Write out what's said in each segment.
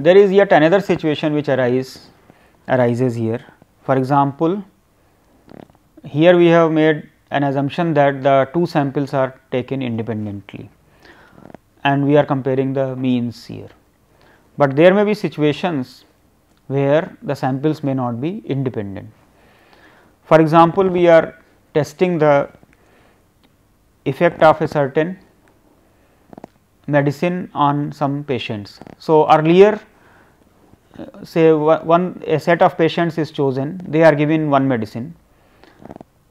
there is yet another situation which arises here. For example, here we have made an assumption that the two samples are taken independently and we are comparing the means here, but there may be situations where the samples may not be independent. For example, we are testing the effect of a certain medicine on some patients. So, earlier say a set of patients is chosen, they are given one medicine.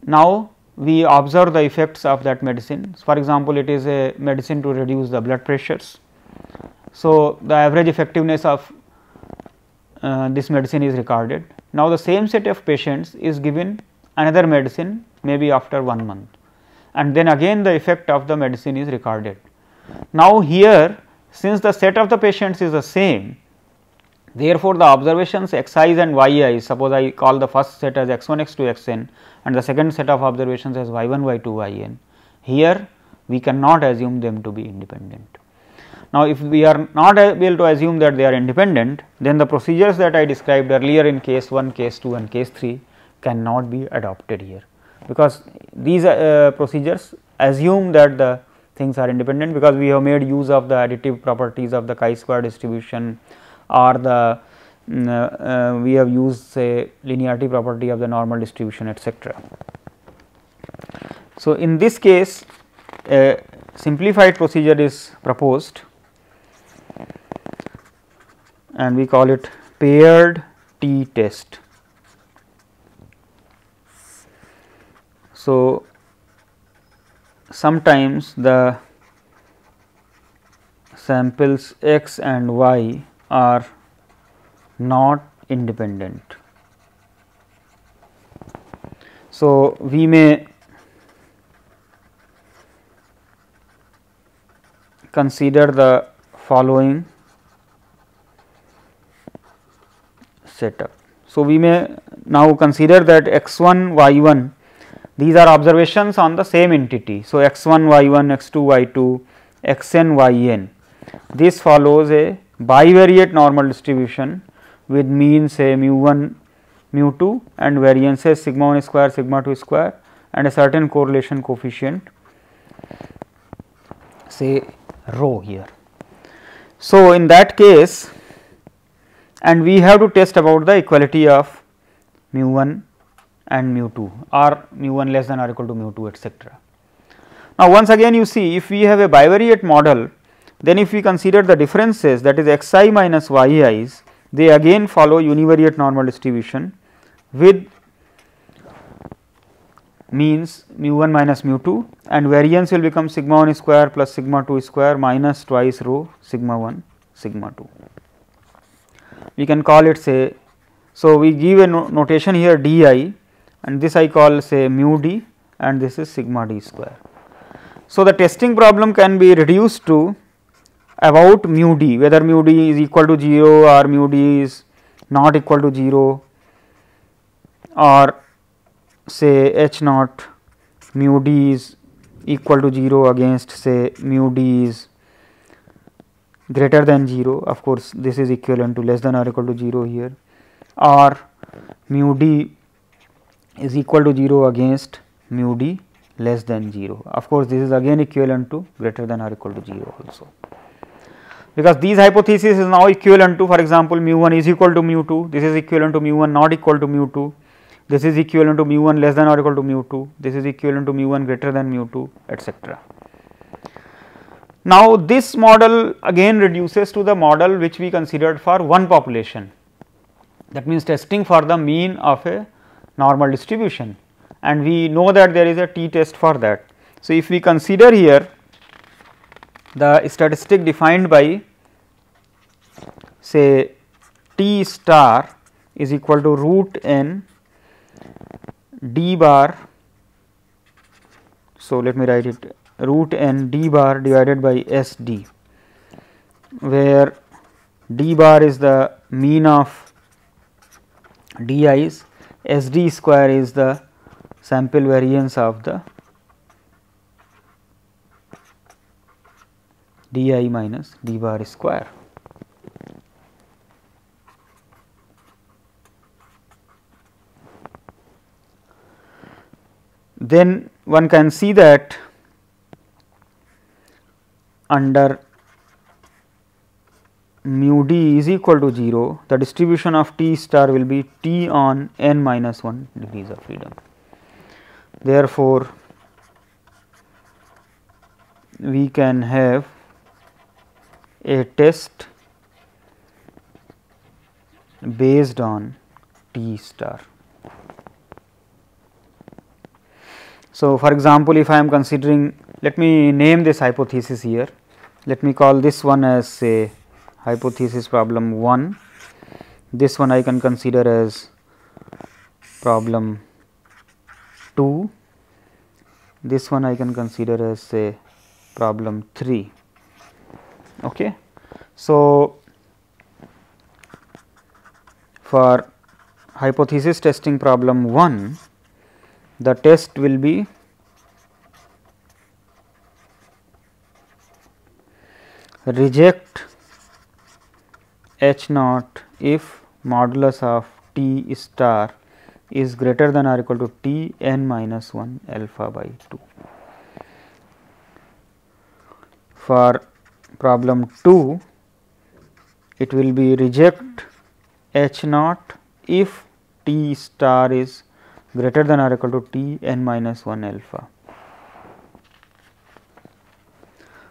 Now, we observe the effects of that medicine. For example, it is a medicine to reduce the blood pressures. So, the average effectiveness of this medicine is recorded. Now, the same set of patients is given another medicine maybe after 1 month, and then again the effect of the medicine is recorded. Now, here since the set of the patients is the same, therefore, the observations x i's and y i's, suppose I call the first set as x 1 x 2 x n and the second set of observations as y 1 y 2 y n, here we cannot assume them to be independent. Now, if we are not able to assume that they are independent, then the procedures that I described earlier in case 1, case 2 and case 3 cannot be adopted here, because these procedures assume that the things are independent, because we have made use of the additive properties of the chi-square distribution, or the we have used say linearity property of the normal distribution, etc. So, in this case a simplified procedure is proposed and we call it paired t test. So, sometimes the samples x and y are not independent. So, we may consider the following setup. So, we may now consider that x 1 y 1, these are observations on the same entity. So, x 1 y 1 x 2 y 2 x n y n, this follows a bivariate normal distribution with mean say mu 1 mu 2 and variances sigma 1 square sigma 2 square and a certain correlation coefficient say rho here. So, in that case, and we have to test about the equality of mu 1 and mu 2 or mu 1 less than or equal to mu 2, etc. Now, once again you see, if we have a bivariate model, then if we consider the differences, that is x I minus y i's, they again follow univariate normal distribution with means mu 1 minus mu 2 and variance will become sigma 1 square plus sigma 2 square minus twice rho sigma 1 sigma 2. We can call it say, so we give a notation here d I and this I call say mu d and this is sigma d square. So, the testing problem can be reduced to about mu d, whether mu d is equal to 0 or mu d is not equal to 0, or say h naught mu d is equal to 0 against say mu d is greater than 0. Of course, this is equivalent to less than or equal to 0 here, or mu d is equal to 0 against mu d less than 0. Of course, this is again equivalent to greater than or equal to 0 also, because these hypothesis is now equivalent to, for example, mu 1 is equal to mu 2, this is equivalent to mu 1 not equal to mu 2, this is equivalent to mu 1 less than or equal to mu 2, this is equivalent to mu 1 greater than mu 2, etc. Now, this model again reduces to the model which we considered for one population, that means testing for the mean of a normal distribution, and we know that there is a t test for that. So, if we consider here the statistic defined by say t star is equal to root n d bar. So, let me write it root n d bar divided by s d, where d bar is the mean of d i's, s d square is the sample variance of the d I minus d bar square. then one can see that under mu d is equal to 0, the distribution of T star will be T on n minus 1 degrees of freedom. Therefore, we can have a test based on T star. So, for example, if I am considering, let me name this hypothesis here, let me call this one as say hypothesis problem 1, this one I can consider as problem 2, this one I can consider as say problem 3. Okay. So, for hypothesis testing problem 1, the test will be reject H naught if modulus of T star is greater than or equal to T n minus 1 alpha by 2. For problem 2, it will be reject H naught if T star is greater than or equal to T n minus 1 alpha.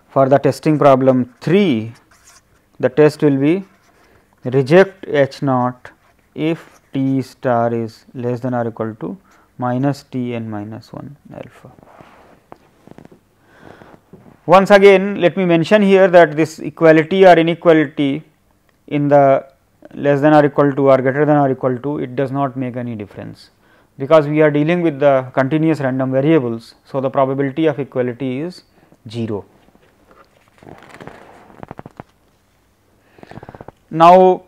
For the testing problem 3, the test will be reject H naught if T star is less than or equal to minus T n minus 1 alpha. Once again, let me mention here that this equality or inequality in the less than or equal to or greater than or equal to, it does not make any difference, because we are dealing with the continuous random variables. So, the probability of equality is 0. Now,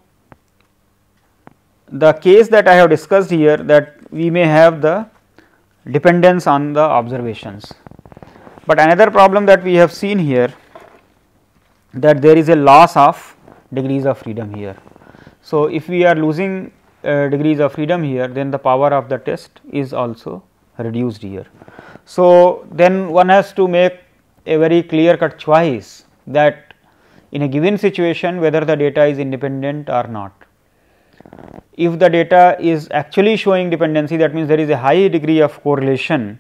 the case that I have discussed here, that we may have the dependence on the observations, but another problem that we have seen here, that there is a loss of degrees of freedom here. So, if we are losing degrees of freedom here, then the power of the test is also reduced here. So, then one has to make a very clear cut choice that in a given situation whether the data is independent or not. If the data is actually showing dependency, that means there is a high degree of correlation,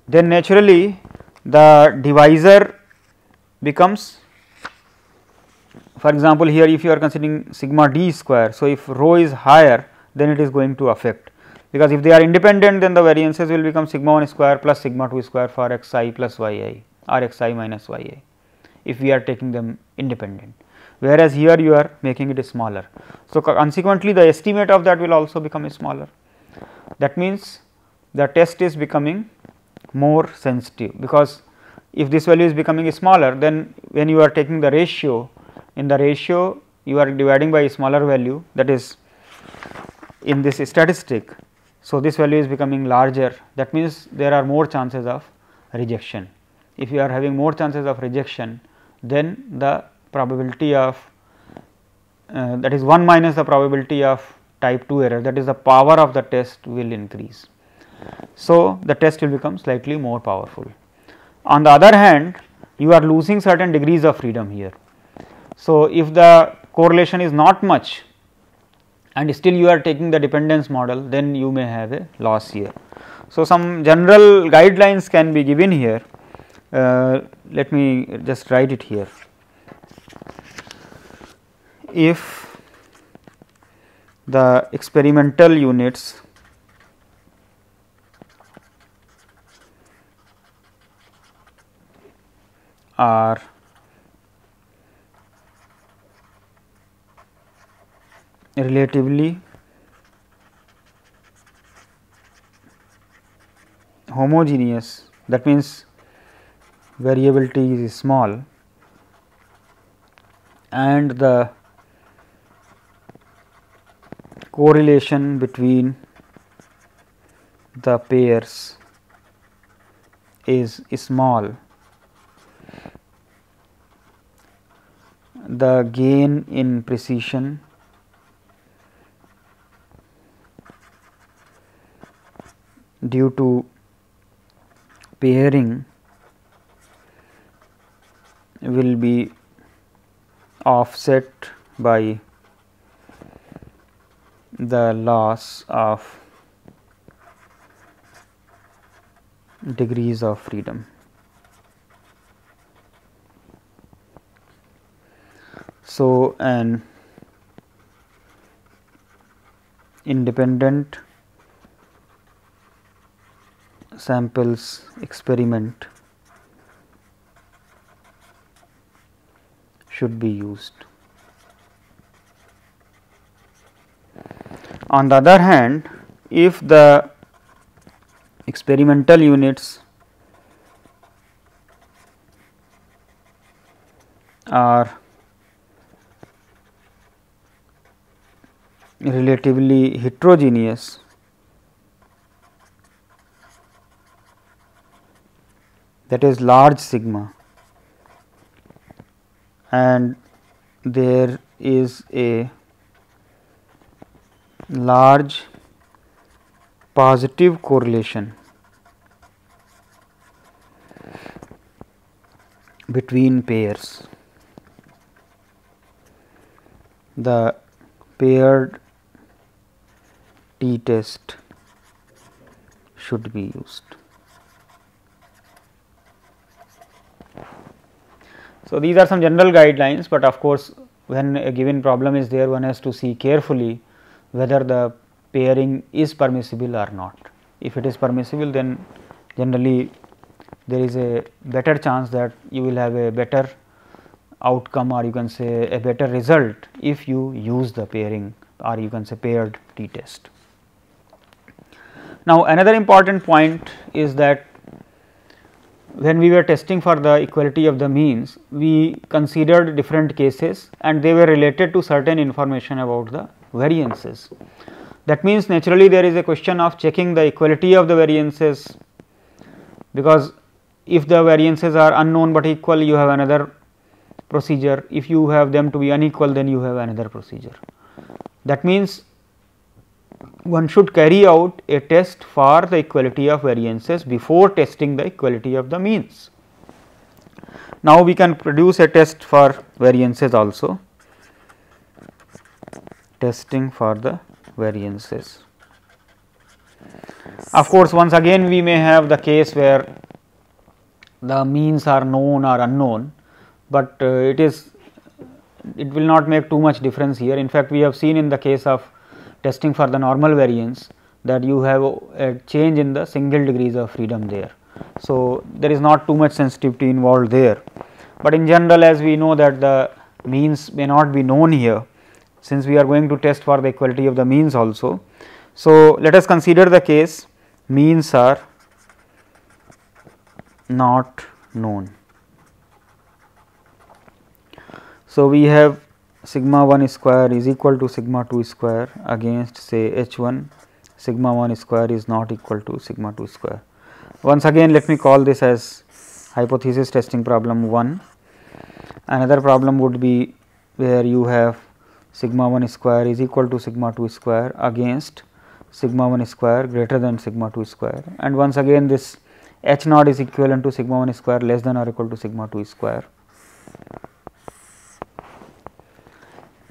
then naturally the divisor becomes, for example, here if you are considering sigma d square. So, if rho is higher, then it is going to affect, because if they are independent, then the variances will become sigma 1 square plus sigma 2 square for x I plus y I or x I minus y I, if we are taking them independent, whereas here you are making it smaller. So, consequently the estimate of that will also become smaller. That means the test is becoming more sensitive, because if this value is becoming smaller, then when you are taking the ratio, in the ratio you are dividing by a smaller value, that is in this statistic. So, this value is becoming larger, that means there are more chances of rejection. If you are having more chances of rejection, then the probability of that is 1 minus the probability of type 2 error, that is the power of the test will increase. So, the test will become slightly more powerful. On the other hand, you are losing certain degrees of freedom here. So, if the correlation is not much and still you are taking the dependence model, then you may have a loss here. So, some general guidelines can be given here. Let me just write it here. If the experimental units are relatively homogeneous, that means variability is small and the correlation between the pairs is small, the gain in precision due to pairing will be offset by the loss of degrees of freedom. So, an independent samples experiment should be used. On the other hand, if the experimental units are relatively heterogeneous, that is large sigma, and there is a large positive correlation between pairs, the paired t-test should be used. So, these are some general guidelines, but of course, when a given problem is there, one has to see carefully whether the pairing is permissible or not. If it is permissible, then generally there is a better chance that you will have a better outcome, or you can say a better result if you use the pairing, or you can say paired t-test. Now, another important point is that when we were testing for the equality of the means, we considered different cases and they were related to certain information about the variances. That means, naturally there is a question of checking the equality of the variances, because if the variances are unknown but equal, you have another procedure. If you have them to be unequal, then you have another procedure. That means, one should carry out a test for the equality of variances before testing the equality of the means. Now, we can produce a test for variances also, testing for the variances. Of course, once again we may have the case where the means are known or unknown, but it will not make too much difference here. In fact, we have seen in the case of testing for the normal variance that you have a change in the single degrees of freedom there. So, there is not too much sensitivity involved there, but in general, as we know that the means may not be known here, since we are going to test for the equality of the means also. So, let us consider the case means are not known. So, we have sigma 1 square is equal to sigma 2 square against say h 1, sigma 1 square is not equal to sigma 2 square. Once again, let me call this as hypothesis testing problem 1. Another problem would be where you have sigma 1 square is equal to sigma 2 square against sigma 1 square greater than sigma 2 square, and once again this h naught is equivalent to sigma 1 square less than or equal to sigma 2 square.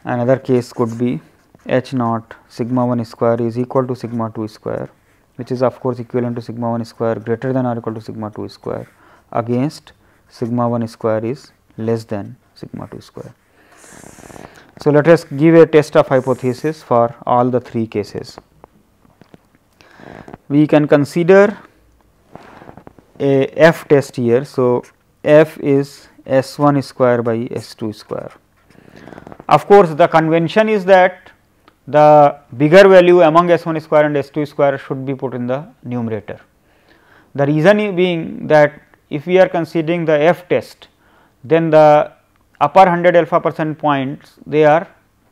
Another case could be h naught sigma 1 square is equal to sigma 2 square, which is of course equivalent to sigma 1 square greater than or equal to sigma 2 square against sigma 1 square is less than sigma 2 square. So, let us give a test of hypothesis for all the three cases. We can consider a f test here. So, f is s 1 square by s 2 square. Of course, the convention is that the bigger value among s 1 square and s 2 square should be put in the numerator. The reason being that if we are considering the f test, then the upper 100 alpha percent points they are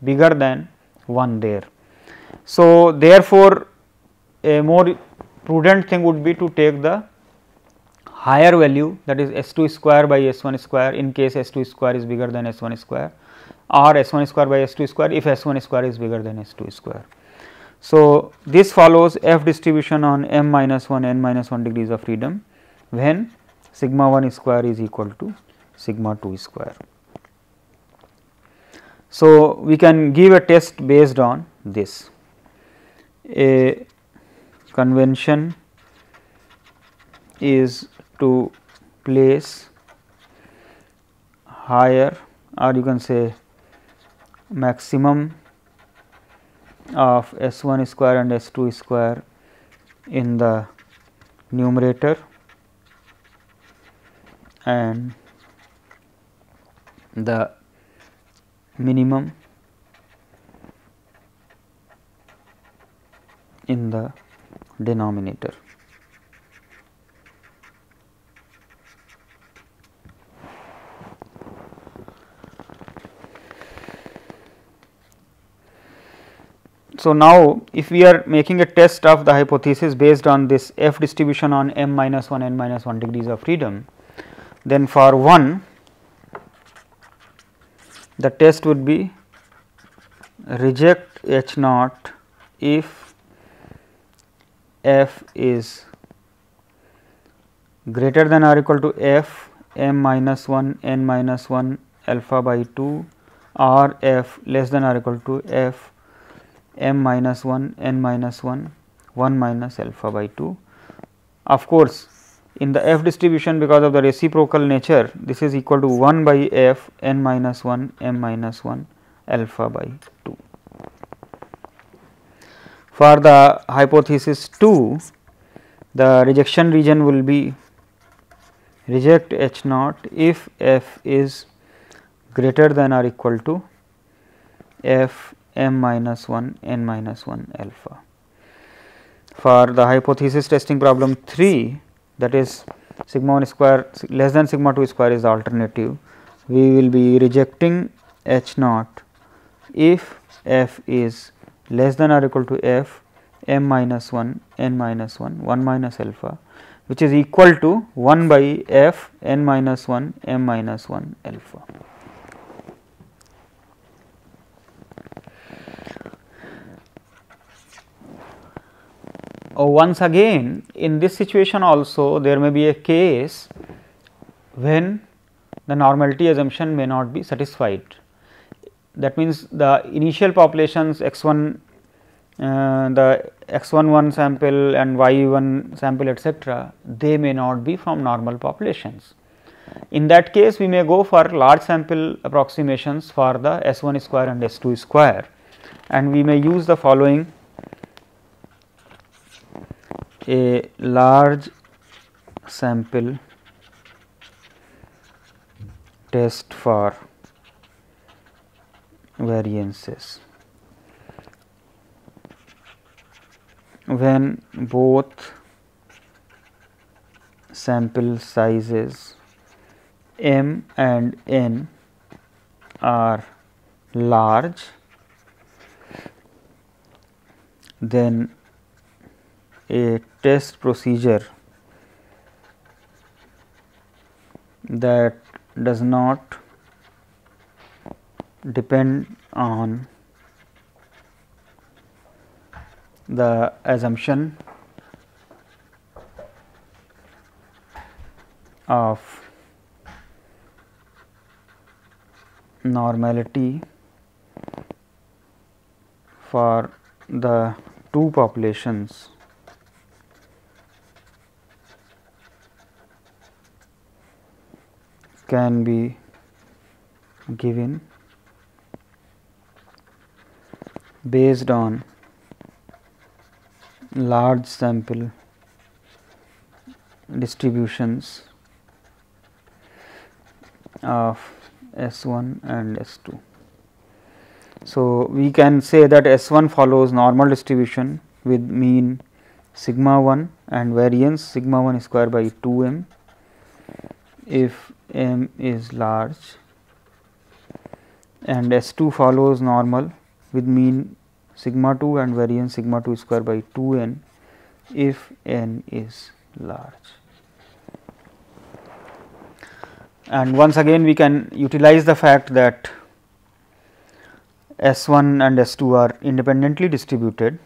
bigger than 1 there. So, therefore, a more prudent thing would be to take the higher value, that is s 2 square by s 1 square in case s 2 square is bigger than s 1 square, or s 1 square by s 2 square if s 1 square is bigger than s 2 square. So, this follows f distribution on m minus 1 n minus 1 degrees of freedom, when sigma 1 square is equal to sigma 2 square. So, we can give a test based on this. A convention is to place higher, or you can say maximum of S 1 square and S 2 square in the numerator and the minimum in the denominator. So, now if we are making a test of the hypothesis based on this f distribution on m minus 1 n minus 1 degrees of freedom, then for 1 the test would be reject H naught if f is greater than or equal to f m minus 1 n minus 1 alpha by 2 or f less than or equal to f m minus 1 n minus 1 1 minus alpha by 2. Of course, in the f distribution, because of the reciprocal nature, this is equal to 1 by f n minus 1 m minus 1 alpha by 2. For the hypothesis 2, the rejection region will be reject H naught if f is greater than or equal to f m minus 1 n minus 1 alpha. For the hypothesis testing problem 3, that is sigma 1 square less than sigma 2 square is the alternative, we will be rejecting H naught if f is less than or equal to f m minus 1 n minus 1 1 minus alpha, which is equal to 1 by f n minus 1 m minus 1 alpha. Once again, in this situation also there may be a case when the normality assumption may not be satisfied. That means, the initial populations x 1 the x 1 sample and y 1 sample etcetera, they may not be from normal populations. In that case, we may go for large sample approximations for the S 1 square and S 2 square, and we may use the following: a large sample test for variances when both sample sizes m and n are large, then a test procedure that does not depend on the assumption of normality for the two populations can be given based on large sample distributions of S 1 and S 2. So, we can say that S 1 follows normal distribution with mean sigma 1 and variance sigma 1 square by 2 m if m is large, and S 2 follows normal with mean sigma 2 and variance sigma 2 square by 2 n if n is large. And once again we can utilize the fact that S 1 and S 2 are independently distributed.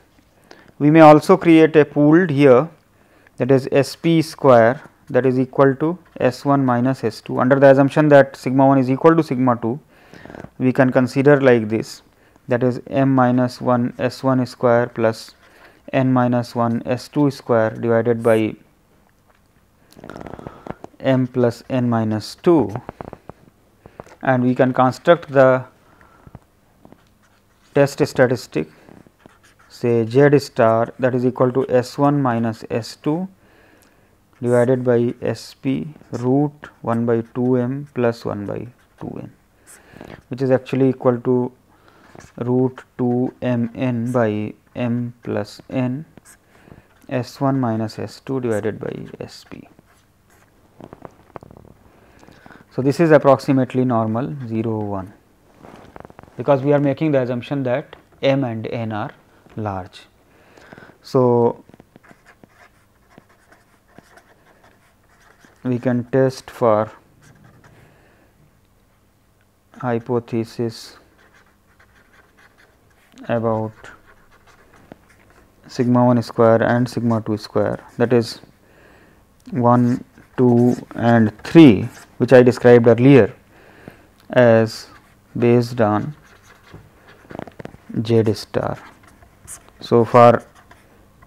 We may also create a pooled here, that is S p square that is equal to S 1 minus S 2. Under the assumption that sigma 1 is equal to sigma 2, we can consider like this, that is m minus 1 S 1 square plus n minus 1 S 2 square divided by m plus n minus 2, and we can construct the test statistic, say Z star, that is equal to S 1 minus S 2 divided by S p root 1 by 2 m plus 1 by 2 n, which is actually equal to root 2 m n by m plus n S 1 minus S 2 divided by S p. So, this is approximately normal 0 1, because we are making the assumption that m and n are large. So, we can test for hypothesis about sigma 1 square and sigma 2 square, that is 1, 2 and 3, which I described earlier as based on Z star. So, for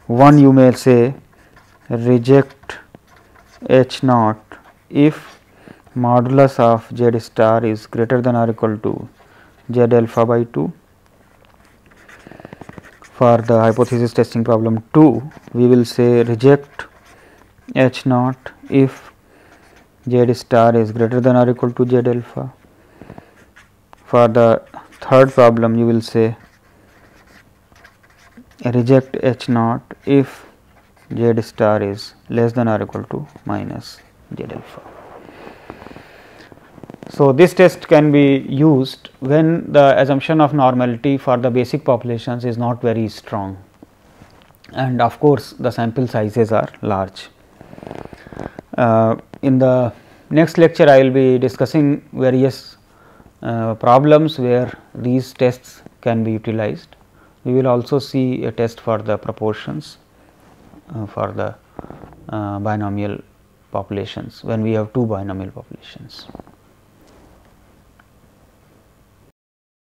1 you may say reject H naught if modulus of Z star is greater than or equal to Z alpha by 2. For the hypothesis testing problem 2, we will say reject H naught if Z star is greater than or equal to Z alpha. For the third problem, you will say reject H naught if Z star is less than or equal to minus Z alpha. So, this test can be used when the assumption of normality for the basic populations is not very strong, and of course, the sample sizes are large. In the next lecture, I will be discussing various problems where these tests can be utilized. We will also see a test for the proportions for the binomial populations when we have two binomial populations.